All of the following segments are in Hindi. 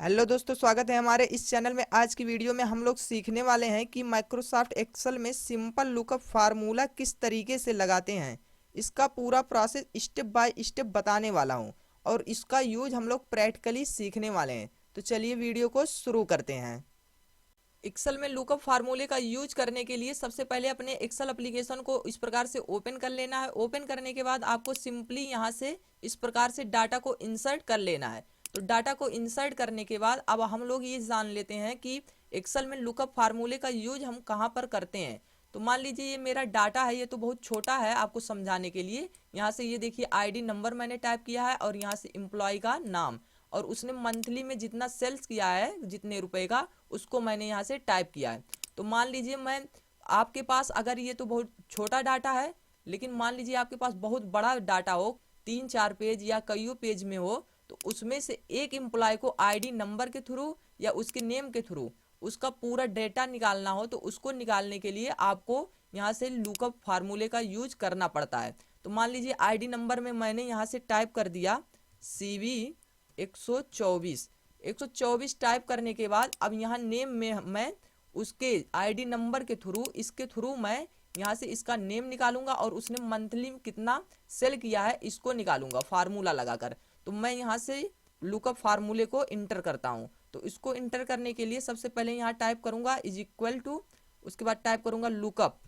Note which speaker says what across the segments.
Speaker 1: हेलो दोस्तों, स्वागत है हमारे इस चैनल में। आज की वीडियो में हम लोग सीखने वाले हैं कि माइक्रोसॉफ्ट एक्सेल में सिंपल लुकअप फार्मूला किस तरीके से लगाते हैं। इसका पूरा प्रोसेस स्टेप बाय स्टेप बताने वाला हूं और इसका यूज हम लोग प्रैक्टिकली सीखने वाले हैं। तो चलिए वीडियो को शुरू करते हैं। एक्सेल में लुकअप फार्मूले का यूज करने के लिए सबसे पहले अपने एक्सेल एप्लीकेशन को इस प्रकार से ओपन कर लेना है। ओपन करने के बाद आपको सिंपली यहाँ से इस प्रकार से डाटा को इंसर्ट कर लेना है। तो डाटा को इंसर्ट करने के बाद अब हम लोग ये जान लेते हैं कि एक्सेल में लुकअप फार्मूले का यूज हम कहाँ पर करते हैं। तो मान लीजिए ये मेरा डाटा है, ये तो बहुत छोटा है आपको समझाने के लिए। यहाँ से ये देखिए आईडी नंबर मैंने टाइप किया है और यहाँ से एम्प्लॉय का नाम और उसने मंथली में जितना सेल्स किया है, जितने रुपए का, उसको मैंने यहाँ से टाइप किया है। तो मान लीजिए मैं आपके पास, अगर ये तो बहुत छोटा डाटा है, लेकिन मान लीजिए आपके पास बहुत बड़ा डाटा हो, 3-4 पेज या कईयों पेज में हो, तो उसमें से एक एम्प्लॉय को आईडी नंबर के थ्रू या उसके नेम के थ्रू उसका पूरा डेटा निकालना हो, तो उसको निकालने के लिए आपको यहाँ से लुकअप फार्मूले का यूज करना पड़ता है। तो मान लीजिए आईडी नंबर में मैंने यहाँ से टाइप कर दिया CV 124 टाइप करने के बाद अब यहाँ नेम में मैं उसके आईडी नंबर के थ्रू, इसके थ्रू मैं यहाँ से इसका नेम निकालूंगा और उसने मंथली कितना सेल किया है इसको निकालूंगा फार्मूला लगाकर। तो मैं यहाँ से लुकअप फार्मूले को इंटर करता हूँ। तो इसको इंटर करने के लिए सबसे पहले यहाँ टाइप करूंगा इज इक्वल टू, उसके बाद टाइप करूंगा लुकअप,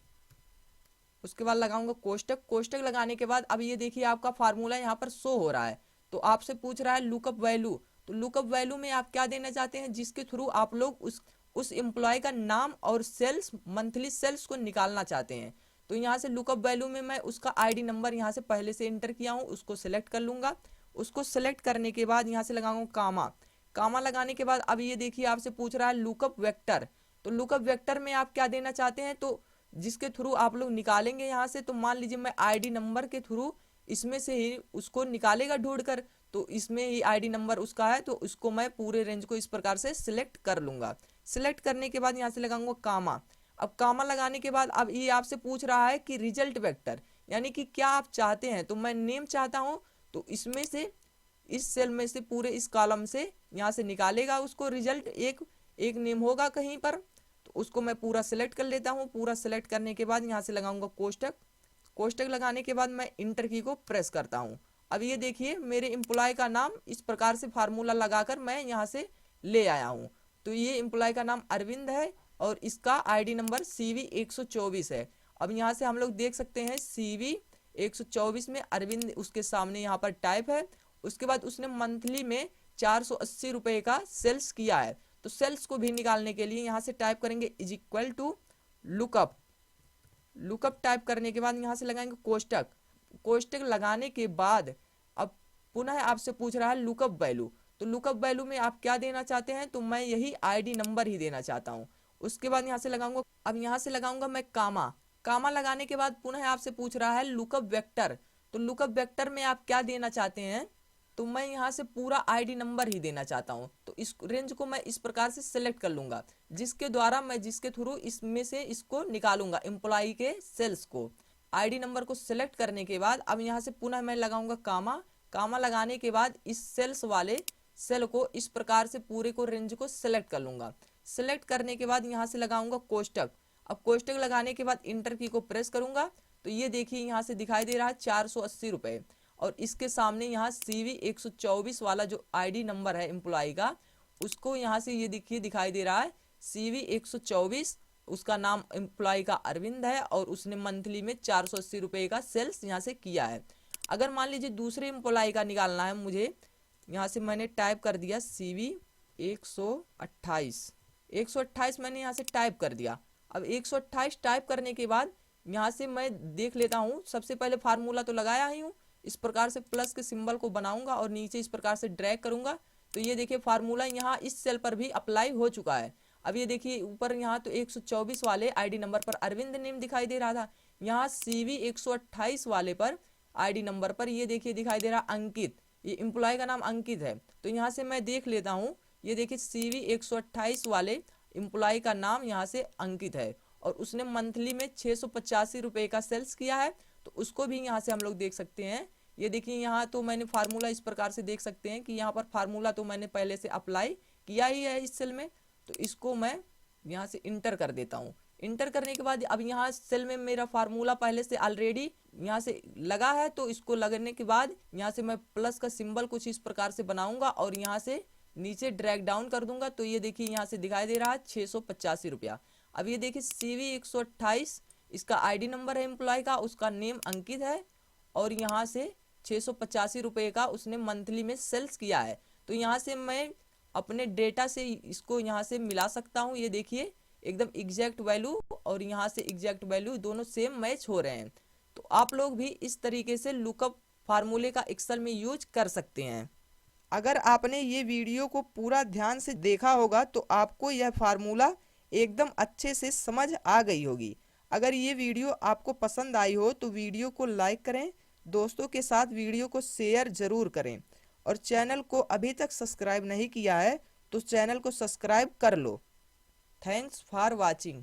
Speaker 1: उसके बाद लगाऊंगा कोष्टक। कोष्टक लगाने के बाद अब ये देखिए आपका फार्मूला यहाँ पर शो हो रहा है। तो आपसे पूछ रहा है लुकअप वैल्यू। तो लुकअप वैल्यू में आप क्या देना चाहते हैं, जिसके थ्रू आप लोग उस एम्प्लॉय का नाम और सेल्स, मंथली सेल्स को निकालना चाहते हैं। तो यहाँ से लुकअप वैल्यू में मैं उसका आईडी नंबर यहाँ से पहले से इंटर किया हूँ, उसको सिलेक्ट कर लूंगा। उसको सिलेक्ट करने के बाद यहाँ से लगाऊंगा कामा। कामा लगाने के बाद अब ये देखिए आपसे पूछ रहा है लुकअप वेक्टर। तो लुकअप वेक्टर में आप क्या देना चाहते हैं, तो जिसके थ्रू आप लोग निकालेंगे यहाँ से। तो मान लीजिए मैं आईडी नंबर के थ्रू इसमें से ही उसको निकालेगा ढूंढकर, तो इसमें ही आईडी नंबर उसका है, तो उसको मैं पूरे रेंज को इस प्रकार से सिलेक्ट कर लूंगा। सिलेक्ट करने के बाद यहाँ से लगाऊंगा कामा। अब कामा लगाने के बाद अब ये आपसे पूछ रहा है कि रिजल्ट वेक्टर, यानी कि क्या आप चाहते हैं। तो मैं नेम चाहता हूँ, तो इसमें से, इस सेल में से, पूरे इस कॉलम से यहाँ से निकालेगा उसको रिजल्ट। एक एक नेम होगा कहीं पर, तो उसको मैं पूरा सिलेक्ट कर लेता हूँ। पूरा सिलेक्ट करने के बाद यहाँ से लगाऊंगा कोष्टक। कोष्टक लगाने के बाद मैं इंटर की को प्रेस करता हूँ। अब ये देखिए मेरे एम्प्लॉय का नाम इस प्रकार से फार्मूला लगाकर मैं यहाँ से ले आया हूँ। तो ये एम्प्लॉय का नाम अरविंद है और इसका आईडी नंबर CV 124 है। अब यहाँ से हम लोग देख सकते हैं CV 124 में अरविंद उसके सामने यहाँ पर टाइप है। उसके बाद उसने मंथली में 480 रुपए का सेल्स किया है। तो सेल्स को भी निकालने के लिए यहाँ से टाइप करेंगे is equal to lookup. Lookup type करने के बाद यहाँ से लगाएंगे कोष्टक। कोष्टक लगाने के बाद अब पुनः आपसे पूछ रहा है लुकअप वैल्यू। तो लुकअप वैल्यू में आप क्या देना चाहते हैं, तो मैं यही आईडी नंबर ही देना चाहता हूँ। उसके बाद यहाँ से लगाऊंगा, अब यहाँ से लगाऊंगा मैं कामा। कामा लगाने के बाद पुनः आपसे पूछ रहा है लुकअप वेक्टर। तो लुकअप वेक्टर में आप क्या देना चाहते हैं, तो मैं यहाँ से पूरा आईडी नंबर ही देना चाहता हूँ। तो इस रेंज को मैं इस प्रकार से सिलेक्ट कर लूंगा, जिसके द्वारा मैं, जिसके थ्रू इसमें से इसको निकालूंगा एम्प्लॉय के सेल्स को। आईडी नंबर को सिलेक्ट करने के बाद अब यहाँ से पुनः मैं लगाऊंगा कामा। कामा लगाने के बाद इस सेल्स वाले सेल को इस प्रकार से पूरे को रेंज को सिलेक्ट कर लूंगा। सिलेक्ट करने के बाद यहाँ से लगाऊंगा कोष्टक। अब कोष्टक लगाने के बाद इंटर की को प्रेस करूंगा। तो ये देखिए यहाँ से दिखाई दे रहा है 480 रुपए और इसके सामने यहाँ CV 124 वाला जो आईडी नंबर है एम्प्लॉय का, उसको यहाँ से ये देखिए दिखाई दे रहा है CV 124। उसका नाम एम्प्लॉय का अरविंद है और उसने मंथली में 480 रुपए का सेल्स यहाँ से किया है। अगर मान लीजिए दूसरे एम्प्लॉय का निकालना है मुझे, यहाँ से मैंने टाइप कर दिया CV 128 मैंने यहाँ से टाइप कर दिया। अब 128 टाइप करने के बाद यहाँ से मैं देख लेता हूँ, सबसे पहले फार्मूला तो लगाया ही हूँ, इस प्रकार से प्लस के सिंबल को बनाऊंगा और नीचे इस प्रकार से ड्रैग करूंगा। तो ये देखिए फार्मूला यहाँ इस सेल पर भी अप्लाई हो चुका है। अब ये देखिए ऊपर यहाँ तो 124 वाले आईडी नंबर पर अरविंद नेम दिखाई दे रहा था, यहाँ CV 128 वाले पर आईडी नंबर पर ये देखिए दिखाई दे रहा अंकित, ये एम्प्लॉय का नाम अंकित है। तो यहाँ से मैं देख लेता हूँ, ये देखिए CV 128 वाले एम्प्लॉय का नाम यहाँ से अंकित है और उसने मंथली में 685 रुपए का सेल्स किया है। तो उसको भी यहाँ से हम लोग देख सकते हैं ये देखिए यहाँ तो मैंने फार्मूला इस प्रकार से देख सकते हैं कि यहाँ पर फार्मूला तो मैंने पहले से अप्लाई किया ही है इस सेल में, तो इसको मैं यहाँ से इंटर कर देता हूँ। इंटर करने के बाद अब यहाँ सेल में मेरा फार्मूला पहले से ऑलरेडी यहाँ से लगा है, तो इसको लगने के बाद यहाँ से मैं प्लस का सिंबल कुछ इस प्रकार से बनाऊंगा और यहाँ से नीचे ड्रैग डाउन कर दूंगा। तो ये देखिए यहाँ से दिखाई दे रहा है 685 रुपया। अब ये देखिए CV 128 इसका ID नंबर है एम्प्लॉय का, उसका नेम अंकित है और यहाँ से 685 रुपये का उसने मंथली में सेल्स किया है। तो यहाँ से मैं अपने डेटा से इसको यहाँ से मिला सकता हूँ। ये देखिए एकदम एग्जैक्ट वैल्यू और यहाँ से एग्जैक्ट वैल्यू दोनों सेम मैच हो रहे हैं। तो आप लोग भी इस तरीके से लुकअप फार्मूले का एक्सेल में यूज कर सकते हैं। अगर आपने ये वीडियो को पूरा ध्यान से देखा होगा तो आपको यह फार्मूला एकदम अच्छे से समझ आ गई होगी। अगर ये वीडियो आपको पसंद आई हो तो वीडियो को लाइक करें, दोस्तों के साथ वीडियो को शेयर जरूर करें और चैनल को अभी तक सब्सक्राइब नहीं किया है तो चैनल को सब्सक्राइब कर लो। Thanks for watching.